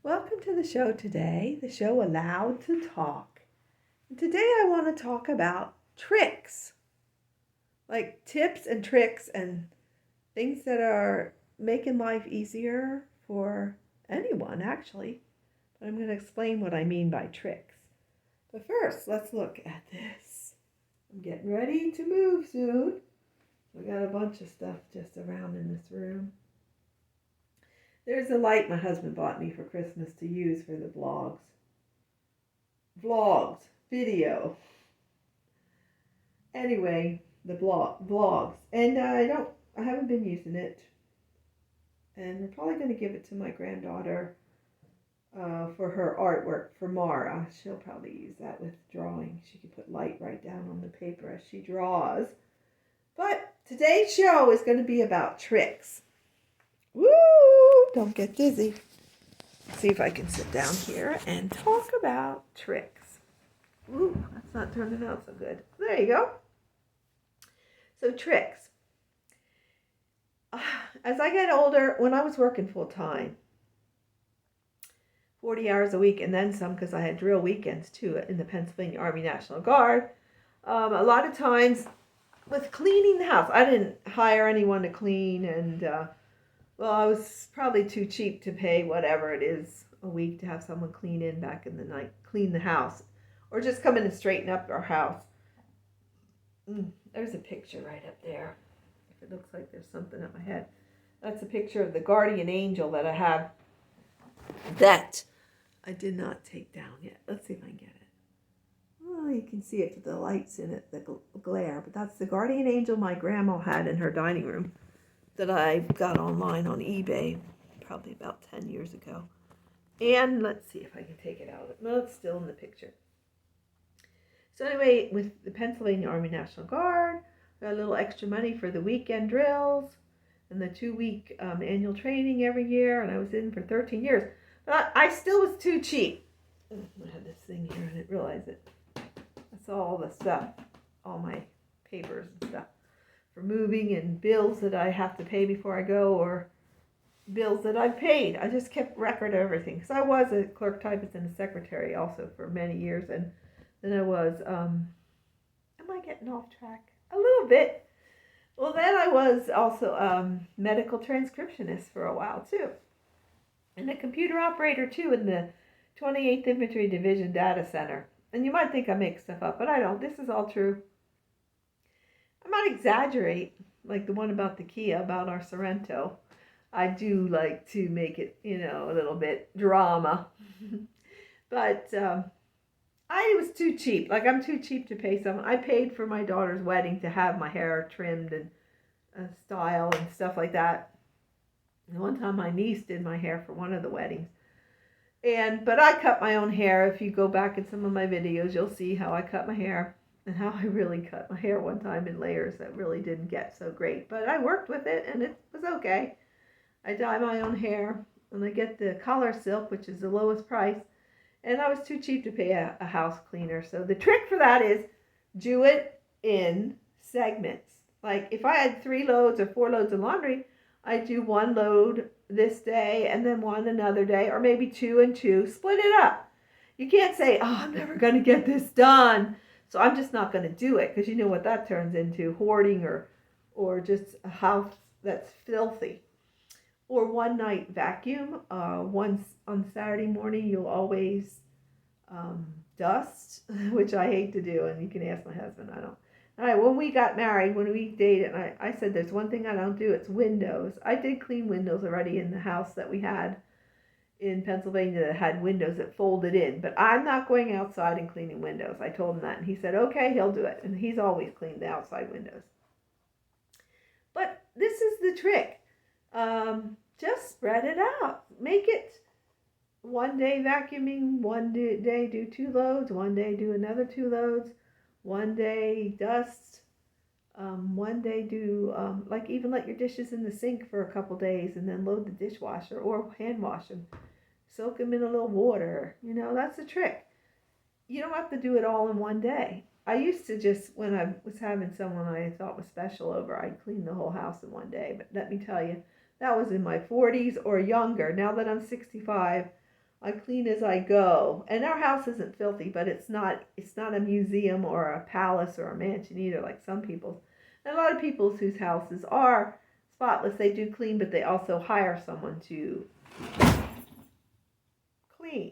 Welcome to the show today, the show Allowed to Talk. And today I want to talk about tricks, like tips and tricks and things that are making life easier for anyone, actually. But I'm going to explain what I mean by tricks. But first, let's look at this. I'm getting ready to move soon. We got a bunch of stuff just around in this room. There's a light my husband bought me for Christmas to use for the vlogs. Video. Anyway, the vlogs. And I haven't been using it. And we're probably going to give it to my granddaughter for her artwork for Mara. She'll probably use that with drawing. She can put light right down on the paper as she draws. But today's show is going to be about tricks. Woo! Don't get dizzy. Let's see if I can sit down here and talk about tricks. Ooh, that's not turning out so good. There you go. So tricks. As I get older, when I was working full time, 40 hours a week and then some because I had drill weekends too in the Pennsylvania Army National Guard, a lot of times with cleaning the house, I didn't hire anyone to clean and I was probably too cheap to pay whatever it is a week to have someone clean in back in the night, clean the house, or just come in and straighten up our house. There's a picture right up there. If it looks like there's something up my head. That's a picture of the guardian angel that I have that I did not take down yet. Let's see if I can get it. Well, you can see it with the lights in it, the glare, but that's the guardian angel my grandma had in her dining room that I got online on eBay probably about 10 years ago. And let's see if I can take it out. No, it's still in the picture. So anyway, with the Pennsylvania Army National Guard, I got a little extra money for the weekend drills and the 2-week annual training every year, and I was in for 13 years. But I still was too cheap. I had this thing here, I didn't realize it. That's all the stuff, all my papers and stuff for moving and bills that I have to pay before I go or bills that I've paid. I just kept record of everything because I was a clerk typist and a secretary also for many years, and then I was, am I getting off track? A little bit. Well, then I was also medical transcriptionist for a while too, and a computer operator too in the 28th Infantry Division Data Center. And you might think I make stuff up, but I don't. This is all true. I might exaggerate, like the one about the Kia, about our Sorrento. I do like to make it, a little bit drama. But I was too cheap. Like, I'm too cheap to pay someone. I paid for my daughter's wedding to have my hair trimmed and style and stuff like that. And one time my niece did my hair for one of the weddings. But I cut my own hair. If you go back in some of my videos, you'll see how I cut my hair and how I really cut my hair one time in layers that really didn't get so great. But I worked with it and it was okay. I dye my own hair and I get the collar silk, which is the lowest price. And I was too cheap to pay a house cleaner. So the trick for that is do it in segments. Like if I had 3 loads or 4 loads of laundry, I'd do 1 load this day and then 1 another day, or maybe 2 and 2. Split it up. You can't say, oh, I'm never going to get this done, so I'm just not going to do it, because you know what that turns into, hoarding or just a house that's filthy. Or one night vacuum. Once on Saturday morning, you'll always dust, which I hate to do, and you can ask my husband. I don't. All right, when we got married, when we dated, I said there's one thing I don't do. It's windows. I did clean windows already in the house that we had in Pennsylvania that had windows that folded in, but I'm not going outside and cleaning windows. I told him that, and he said, okay, he'll do it, and he's always cleaned the outside windows. But this is the trick. Just spread it out. Make it one day vacuuming, one day do 2 loads, one day do another 2 loads, one day dust, one day do, like even let your dishes in the sink for a couple days and then load the dishwasher or hand wash them. Soak them in a little water. That's the trick. You don't have to do it all in one day. I used to just, when I was having someone I thought was special over, I'd clean the whole house in one day. But let me tell you, that was in my 40s or younger. Now that I'm 65, I clean as I go. And our house isn't filthy, but it's not a museum or a palace or a mansion either, like some people's. And a lot of people's whose houses are spotless, they do clean, but they also hire someone to clean.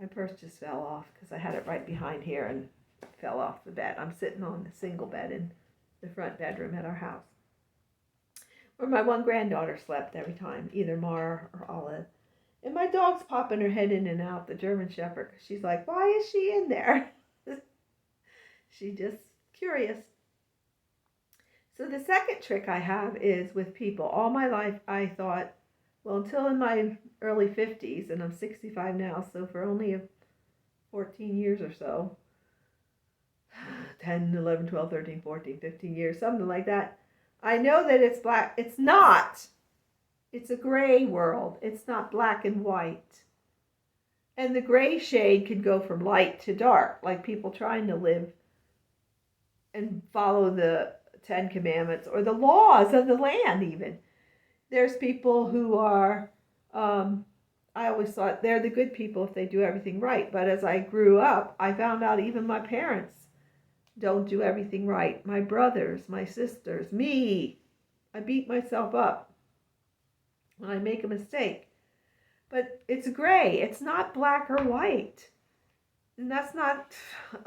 My purse just fell off because I had it right behind here and fell off the bed. I'm sitting on the single bed in the front bedroom at our house, where my one granddaughter slept every time, either Mara or Olive. And my dog's popping her head in and out, the German Shepherd. She's like, why is she in there? She's just curious. So the second trick I have is with people. All my life I thought, well, until in my early 50s, and I'm 65 now, so for only 14 years or so, 10, 11, 12, 13, 14, 15 years, something like that, I know that it's black. It's not. It's a gray world. It's not black and white. And the gray shade can go from light to dark, like people trying to live and follow the Ten Commandments or the laws of the land even. There's people who are, I always thought they're the good people if they do everything right. But as I grew up, I found out even my parents don't do everything right. My brothers, my sisters, me. I beat myself up when I make a mistake. But it's gray. It's not black or white. And that's not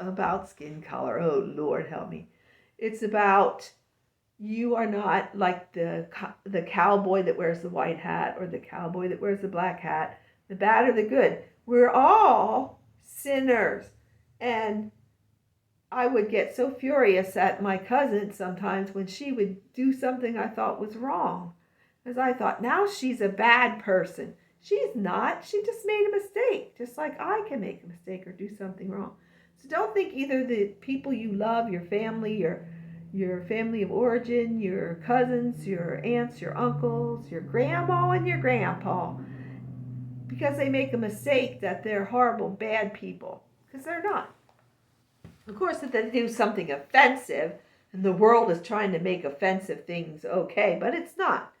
about skin color. Oh, Lord, help me. It's about you are not like the cowboy that wears the white hat or the cowboy that wears the black hat, the bad or the good. We're all sinners. And I would get so furious at my cousin sometimes when she would do something I thought was wrong. Because I thought, now she's a bad person. She's not. She just made a mistake, just like I can make a mistake or do something wrong. So don't think either the people you love, your family of origin, your cousins, your aunts, your uncles, your grandma and your grandpa, because they make a mistake that they're horrible, bad people. Because they're not. Of course, if they do something offensive, and the world is trying to make offensive things okay, but it's not.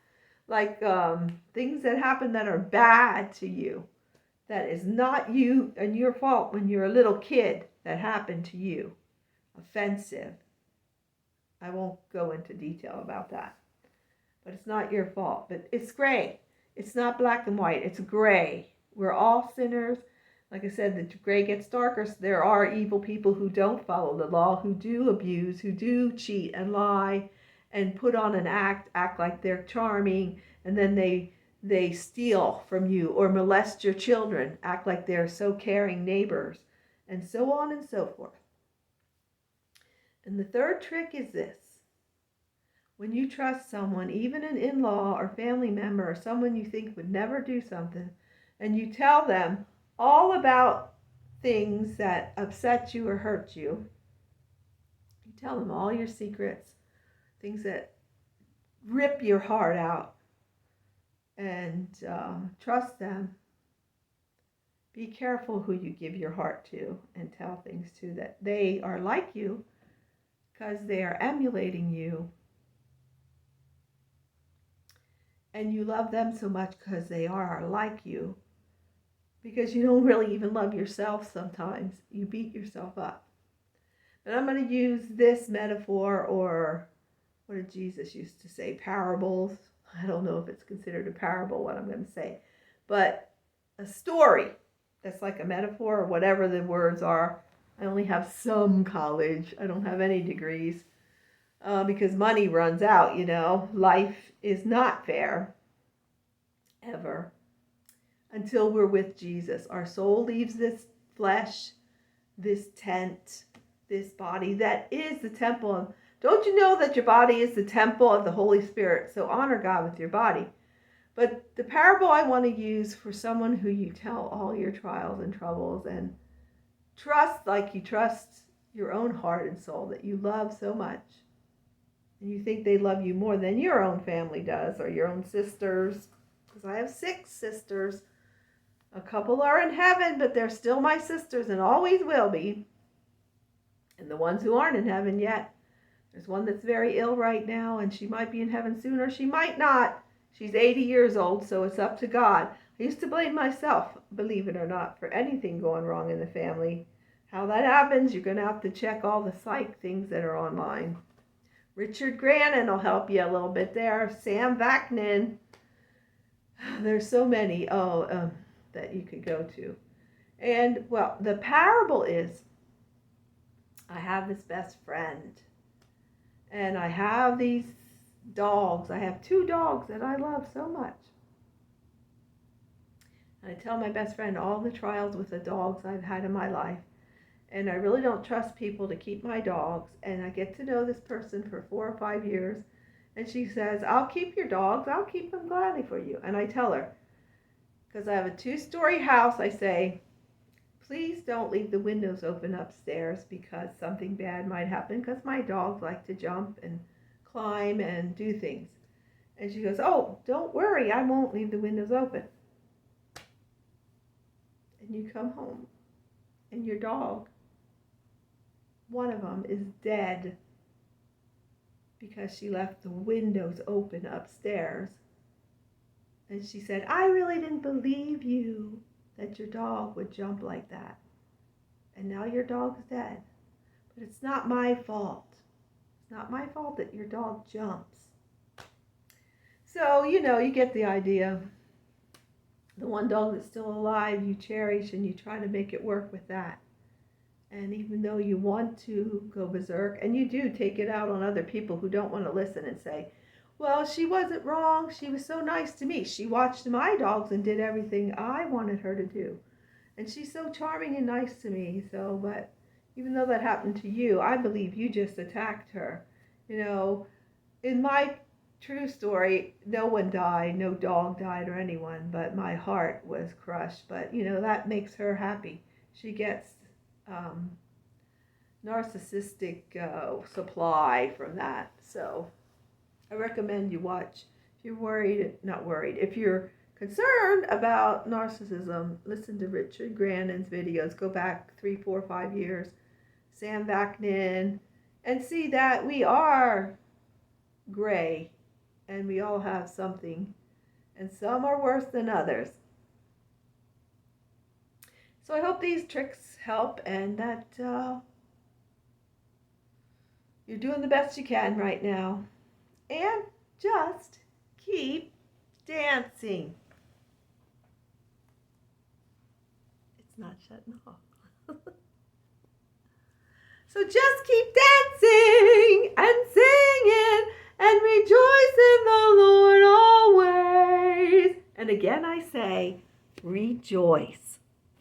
Like things that happen that are bad to you, that is not you and your fault when you're a little kid, that happened to you. Offensive. I won't go into detail about that. But it's not your fault. But it's gray. It's not black and white. It's gray. We're all sinners. Like I said, the gray gets darker. So there are evil people who don't follow the law, who do abuse, who do cheat and lie and put on an act like they're charming, and then they steal from you or molest your children, act like they're so caring neighbors, and so on and so forth. And the third trick is this. When you trust someone, even an in-law or family member or someone you think would never do something, and you tell them all about things that upset you or hurt you, you tell them all your secrets, things that rip your heart out, and trust them. Be careful who you give your heart to and tell things to, that they are like you because they are emulating you. And you love them so much because they are like you. Because you don't really even love yourself sometimes. You beat yourself up. But I'm going to use this metaphor, or what did Jesus used to say? Parables. I don't know if it's considered a parable, what I'm going to say. But a story that's like a metaphor or whatever the words are. I only have some college. I don't have any degrees because money runs out, you know. Life is not fair, ever, until we're with Jesus. Our soul leaves this flesh, this tent, this body that is the temple of. Don't you know that your body is the temple of the Holy Spirit? So honor God with your body. But the parable I want to use for someone who you tell all your trials and troubles and trust like you trust your own heart and soul that you love so much. And you think they love you more than your own family does, or your own sisters. Because I have 6 sisters. A couple are in heaven, but they're still my sisters and always will be. And the ones who aren't in heaven yet, there's one that's very ill right now, and she might be in heaven soon, or she might not. She's 80 years old, so it's up to God. I used to blame myself, believe it or not, for anything going wrong in the family. How that happens, you're going to have to check all the psych things that are online. Richard Grannon will help you a little bit there. Sam Vaknin. There's so many that you could go to. And, well, the parable is, I have this best friend. And I have these dogs. I have 2 dogs that I love so much. And I tell my best friend all the trials with the dogs I've had in my life. And I really don't trust people to keep my dogs. And I get to know this person for 4 or 5 years. And she says, I'll keep your dogs. I'll keep them gladly for you. And I tell her, because I have a 2-story house, I say, please don't leave the windows open upstairs because something bad might happen, because my dogs like to jump and climb and do things. And she goes, oh, don't worry, I won't leave the windows open. And you come home and your dog, one of them, is dead because she left the windows open upstairs. And she said, I really didn't believe you that your dog would jump like that. And now your dog's dead. But it's not my fault. It's not my fault that your dog jumps. So, you get the idea. The one dog that's still alive, you cherish and you try to make it work with that. And even though you want to go berserk, and you do take it out on other people who don't want to listen and say, well, she wasn't wrong. She was so nice to me. She watched my dogs and did everything I wanted her to do. And she's so charming and nice to me. So, but even though that happened to you, I believe you just attacked her. In my true story, no one died, no dog died or anyone, but my heart was crushed. But, that makes her happy. She gets narcissistic supply from that. So I recommend you watch. If you're if you're concerned about narcissism, listen to Richard Grannon's videos. Go back 3, 4, 5 years. Sam Vaknin, and see that we are gray and we all have something, and some are worse than others. So I hope these tricks help and that you're doing the best you can right now. And just keep dancing. It's not shutting off. So just keep dancing and singing and rejoice in the Lord always. And again I say, rejoice.